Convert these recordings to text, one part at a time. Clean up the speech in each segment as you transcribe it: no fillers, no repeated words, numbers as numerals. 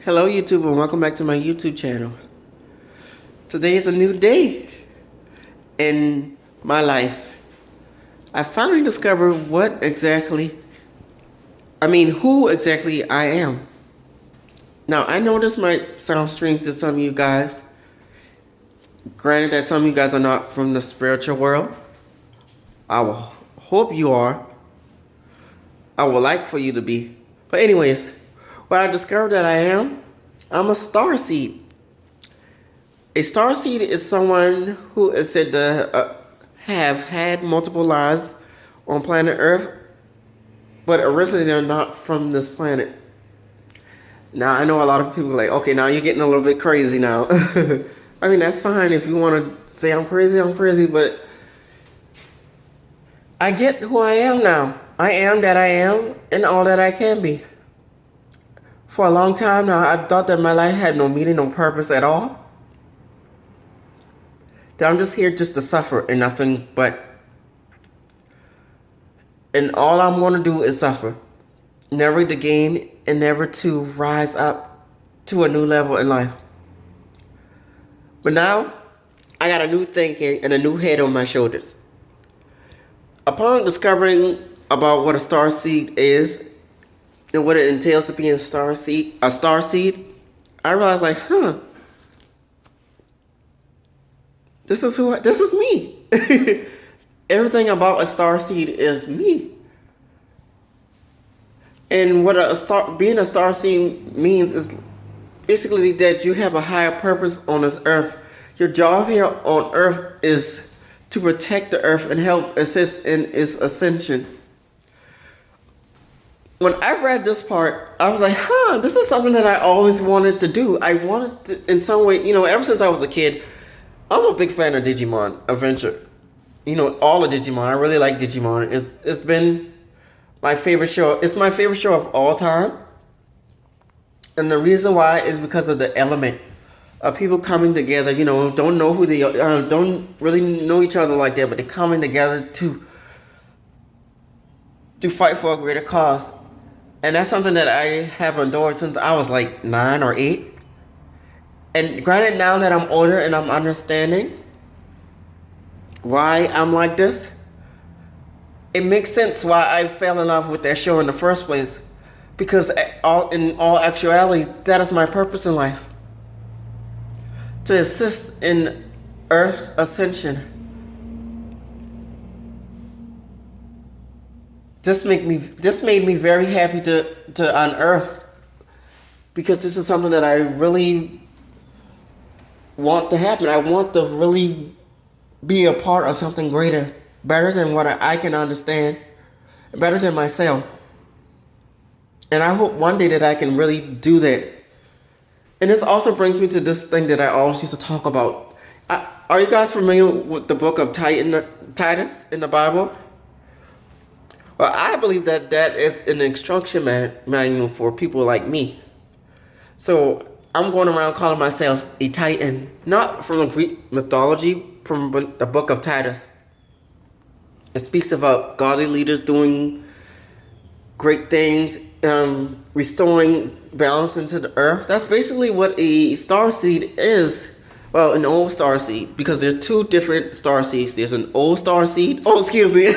Hello YouTube and welcome back to my YouTube channel. Today is a new day in my life. I finally discovered who exactly I am. Now I know this might sound strange to some of you guys. Granted that some of you guys are not from the spiritual world. I will hope you are. I would like for you to be. But anyways, what I discovered that I'm a starseed. A starseed is someone who is said to have had multiple lives on planet Earth, but originally they're not from this planet. Now, I know a lot of people are like, okay, now you're getting a little bit crazy now. I mean, that's fine if you want to say I'm crazy, but I get who I am now. I am that I am and all that I can be. For a long time now, I've thought that my life had no meaning, no purpose at all. That I'm just here just to suffer and nothing but. And all I'm going to do is suffer. Never to gain and never to rise up to a new level in life. But now, I got a new thinking and a new head on my shoulders. Upon discovering about what a starseed is and what it entails to be a starseed, I realized this is me. Everything about a starseed is me. And what being a starseed means is basically that you have a higher purpose on this earth. Your job here on earth is to protect the earth and help assist in its ascension. When I read this part, I was like, this is something that I always wanted to do. I wanted to, in some way, ever since I was a kid, I'm a big fan of Digimon Adventure. All of Digimon. I really like Digimon. It's been my favorite show. It's my favorite show of all time. And the reason why is because of the element of people coming together, don't know who they are, don't really know each other like that, but they're coming together to fight for a greater cause. And that's something that I have endured since I was like 9 or 8. And granted, now that I'm older and I'm understanding why I'm like this, it makes sense why I fell in love with that show in the first place. Because in all actuality, that is my purpose in life. To assist in Earth's ascension. This made me very happy to unearth, because this is something that I really want to happen. I want to really be a part of something greater, better than what I can understand, better than myself. And I hope one day that I can really do that. And this also brings me to this thing that I always used to talk about. Are you guys familiar with the book of Titus in the Bible? Well, I believe that is an instruction manual for people like me. So I'm going around calling myself a Titan, not from the Greek mythology, from the book of Titus. It speaks about godly leaders doing great things, restoring balance into the earth. That's basically what a starseed is. Well, an old starseed, because there are two different starseeds. There's an old starseed. Oh, excuse me.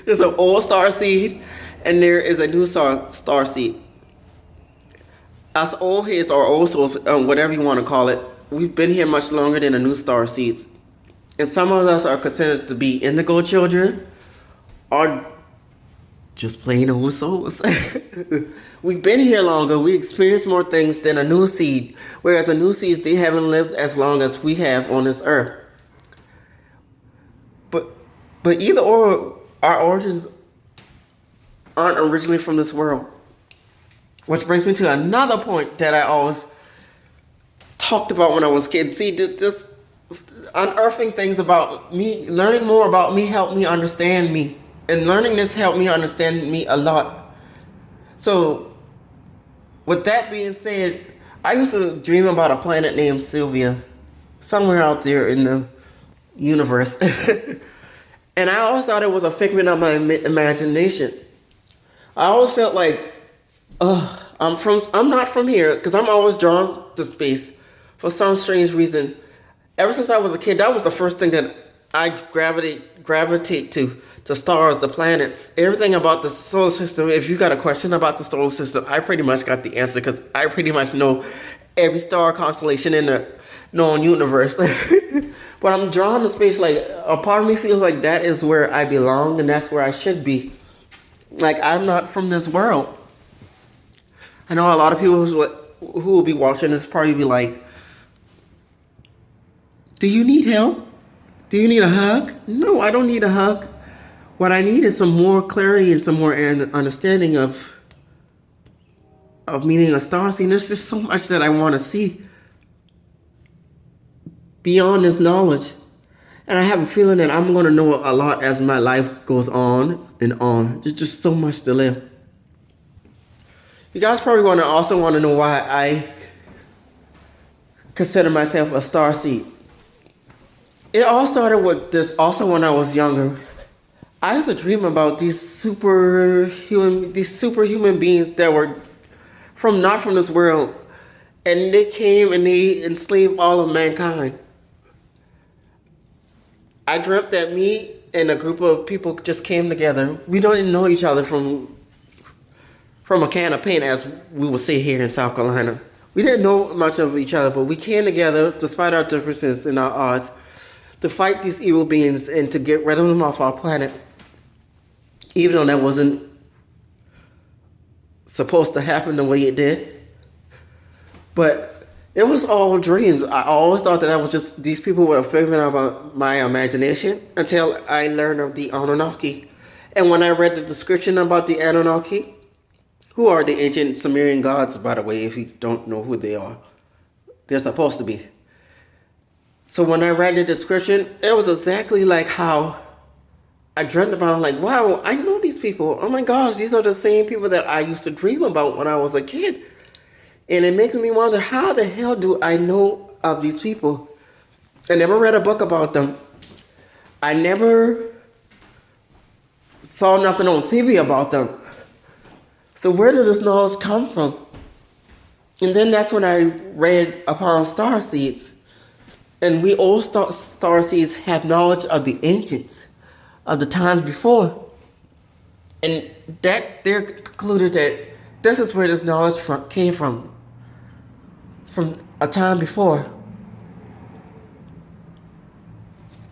There's an old starseed, and there is a new starseed. Us old heads or old souls, whatever you want to call it, we've been here much longer than the new starseeds. And some of us are considered to be indigo children, or just plain old souls. We've been here longer. We experienced more things than a new seed. Whereas a new seeds, they haven't lived as long as we have on this earth. But either or, our origins aren't originally from this world. Which brings me to another point that I always talked about when I was a kid. See, this unearthing things about me, learning more about me helped me understand me. And learning this helped me understand me a lot. So, with that being said, I used to dream about a planet named Sylvia, somewhere out there in the universe. And I always thought it was a figment of my imagination. I always felt like, I'm not from here because I'm always drawn to space for some strange reason. Ever since I was a kid, that was the first thing that I gravitate to stars, the planets, everything about the solar system. If you got a question about the solar system, I pretty much got the answer because I pretty much know every star constellation in the known universe. But I'm drawn to space. Like a part of me feels like that is where I belong and that's where I should be. Like I'm not from this world. I know a lot of people who will be watching this probably be like, "Do you need help? Do you need a hug?" No, I don't need a hug. What I need is some more clarity and some more understanding of meaning a star scene. There's just so much that I want to see beyond this knowledge. And I have a feeling that I'm going to know a lot as my life goes on and on. There's just so much to live. You guys probably also want to know why I consider myself a starseed. It all started with this also when I was younger. I used to dream about these superhuman beings that were not from this world. And they came and they enslaved all of mankind. I dreamt that me and a group of people just came together. We don't even know each other from a can of paint, as we would say here in South Carolina. We didn't know much of each other, but we came together, despite our differences and our odds, to fight these evil beings and to get rid of them off our planet. Even though that wasn't supposed to happen the way it did. But it was all dreams. I always thought that I was just, these people were a figment of my imagination until I learned of the Anunnaki. And when I read the description about the Anunnaki, who are the ancient Sumerian gods, by the way, if you don't know who they are. They're supposed to be. So when I read the description, it was exactly like how I dreamt about it. Like, wow, I know these people. Oh my gosh, these are the same people that I used to dream about when I was a kid. And it makes me wonder, how the hell do I know of these people? I never read a book about them. I never saw nothing on TV about them. So where did this knowledge come from? And then that's when I read upon StarSeeds. And we all StarSeeds have knowledge of the ancients, of the times before. And that they concluded that this is where this knowledge came from a time before,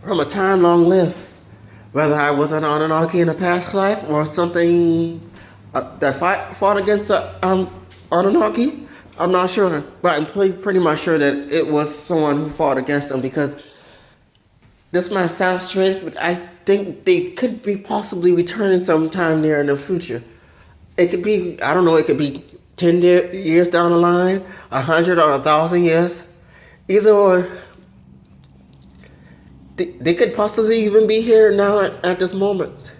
from a time long lived. Whether I was an Anunnaki in a past life or something that fought against the Anunnaki, I'm not sure. But I'm pretty much sure that it was someone who fought against them, because this might sound strange, but I think they could be possibly returning sometime near in the future. It could be, I don't know, it could be 10 years down the line, 100 or 1,000 years. Either or, they could possibly even be here now at this moment.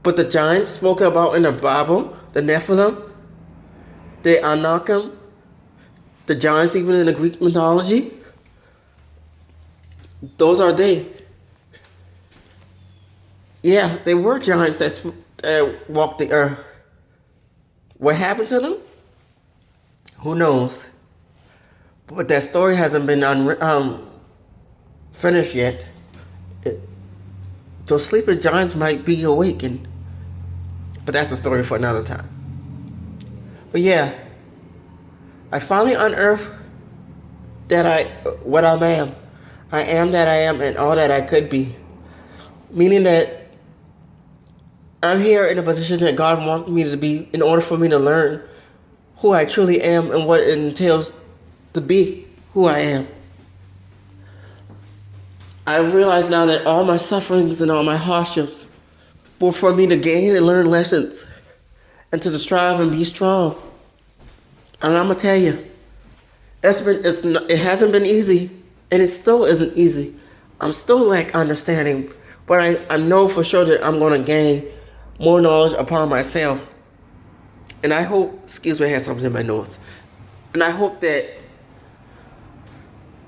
But the giants spoken about in the Bible, the Nephilim, the Anakim, the giants even in the Greek mythology, those are they. Yeah, they were giants that walked the earth. What happened to them? Who knows? But that story hasn't been finished yet. Those sleeping giants might be awakened. But that's a story for another time. But yeah, I finally unearthed what I am. I am that I am and all that I could be. Meaning that I'm here in a position that God wants me to be in order for me to learn who I truly am and what it entails to be who I am. I realize now that all my sufferings and all my hardships were for me to gain and learn lessons and to strive and be strong. And I'm going to tell you, it hasn't been easy, and it still isn't easy. I'm still lack understanding, but I know for sure that I'm going to gain more knowledge upon myself. And I hope, excuse me, I had something in my nose. And I hope that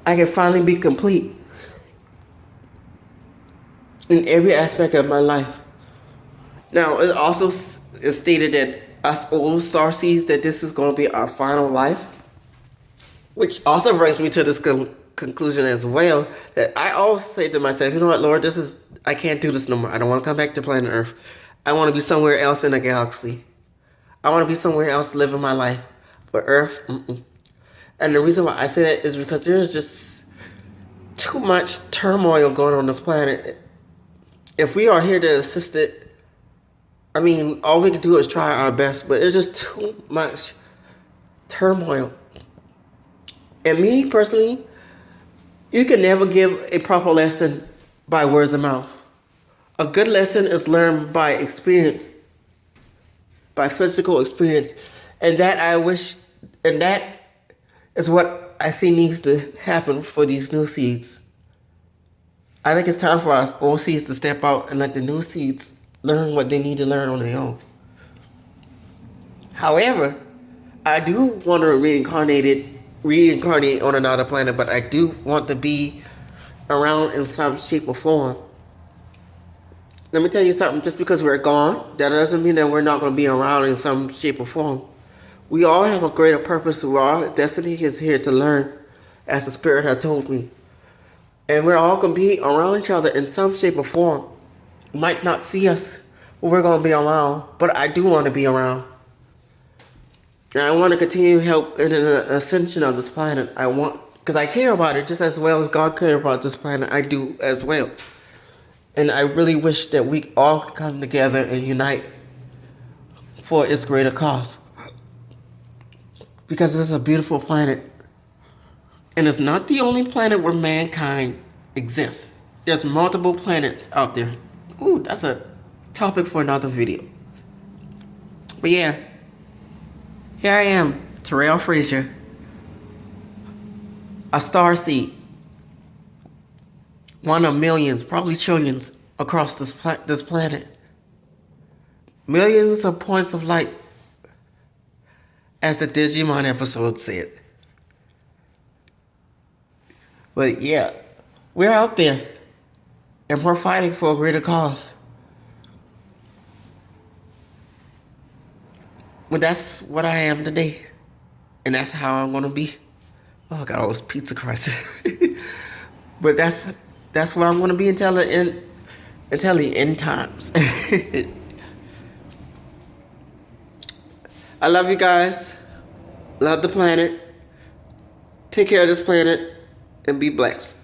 I can finally be complete in every aspect of my life. Now, it also is stated that us old starseeds that this is going to be our final life. Which also brings me to this conclusion as well, that I always say to myself, you know what, Lord, I can't do this no more. I don't want to come back to planet Earth. I want to be somewhere else in the galaxy. I want to be somewhere else living my life. But Earth, And the reason why I say that is because there's just too much turmoil going on this planet. If we are here to assist it, I mean, all we can do is try our best, but it's just too much turmoil. And me, personally, you can never give a proper lesson by words of mouth. A good lesson is learned by experience, by physical experience. And that is what I see needs to happen for these new seeds. I think it's time for us old seeds to step out and let the new seeds learn what they need to learn on their own. However, I do want to reincarnate on another planet, but I do want to be around in some shape or form. Let me tell you something, just because we're gone, that doesn't mean that we're not going to be around in some shape or form. We all have a greater purpose. Our destiny is here to learn, as the Spirit has told me. And we're all going to be around each other in some shape or form. You might not see us, but we're going to be around. But I do want to be around. And I want to continue help in the ascension of this planet. Because I care about it just as well as God cares about this planet. I do as well. And I really wish that we all could come together and unite for its greater cause. Because this is a beautiful planet. And it's not the only planet where mankind exists. There's multiple planets out there. Ooh, that's a topic for another video. But yeah. Here I am, Terrell Frazier, a starseed, one of millions, probably trillions, across this planet. Millions of points of light, as the Digimon episode said. But yeah, we're out there, and we're fighting for a greater cause. But that's what I am today. And that's how I'm going to be. Oh, I got all this pizza crust. But that's what I'm going to be until the end times. I love you guys. Love the planet. Take care of this planet and be blessed.